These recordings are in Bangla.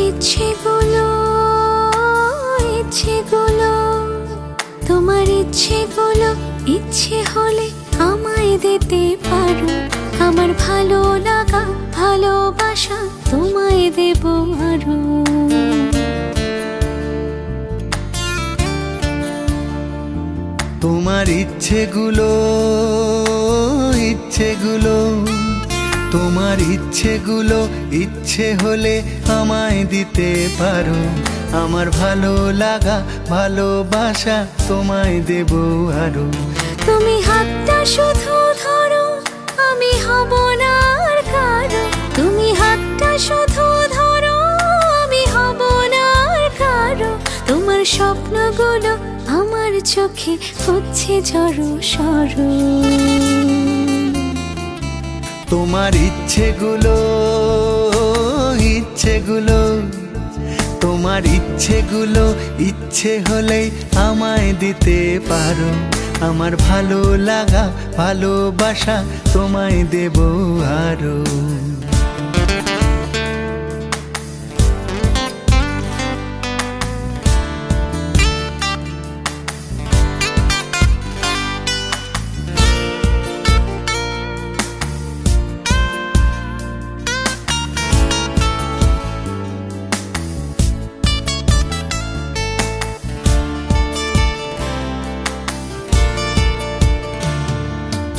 ইচ্ছেগুলো ইচ্ছেগুলো তোমার ইচ্ছেগুলো ইচ্ছে হলে আমায় দিতে পারো। আমার ভালো লাগা ভালোবাসা তোমায় দেব আরো। তোমার ইচ্ছেগুলো ইচ্ছেগুলো তোমার ইচ্ছেগুলো ইচ্ছে হলে আমায় দিতে পারো। আমার ভালো লাগা ভালোবাসা তোমায় দেব আরো। তুমি হাতটা শুধু ধরো, আমি হব না আর কারো। তুমি হাতটা শুধু ধরো, আমি হব না আর কারো। তোমার স্বপ্নগুলো আমার চোখে হচ্ছে জড়ো সরো। তোমার ইচ্ছেগুলো ইচ্ছেগুলো তোমার ইচ্ছেগুলো ইচ্ছে হলেই আমায় দিতে পারো। আমার ভালো লাগা ভালোবাসা তোমায় দেব আরো।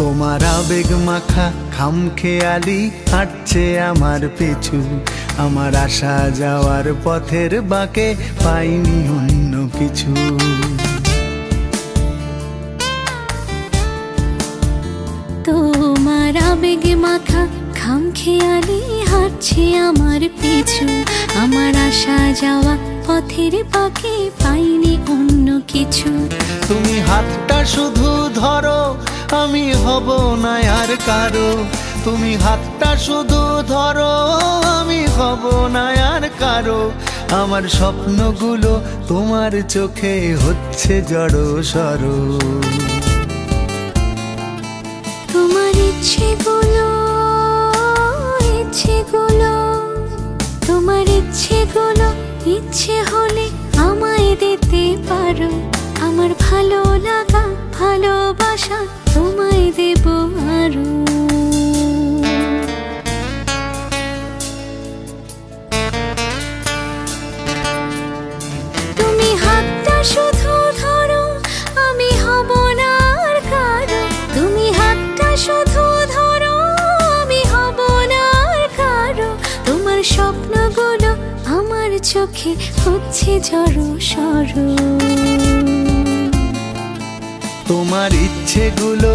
তোমার আবেগ মাখা খামখেয়ালি হাঁটছে আমার পিছু। আমার আসা যাওয়ার পথের বাঁকে পাইনি অন্য কিছু। তোমার আবেগ মাখা খামখেয়ালি হাঁটছে আমার পিছু। আমার আসা যাওয়া পথের বাঁকে পাইনি অন্য কিছু। তুমি হাতটা শুধু ধরো, আমি হব না আর কারো। তুমি হাতটা শুধু ধরো, আমি হব না আর কারো। আমার স্বপ্নগুলো তোমার চোখে হচ্ছে জড়ো সরো। তোমার ইচ্ছেগুলো ইচ্ছেগুলো তোমার ইচ্ছেগুলো ইচ্ছে হলে আমায় দিতে পারো। আমার ভালো লাগা ভালোবাসা তোমায় দেব আরো। তুমি হাতটা শুধু ধরো, আমি হব না আর কারো। তুমি হাতটা শুধু ধরো, আমি হব না আর কারো। তোমার স্বপ্নগুলো আমার চোখে হচ্ছে জড়ো সরো। তোমার ইচ্ছেগুলো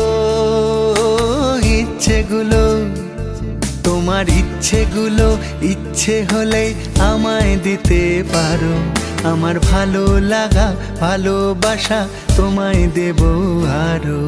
ইচ্ছেগুলো তোমার ইচ্ছেগুলো ইচ্ছে হলে আমায় দিতে পারো। আমার ভালো লাগা ভালোবাসা তোমায় দেব আরো।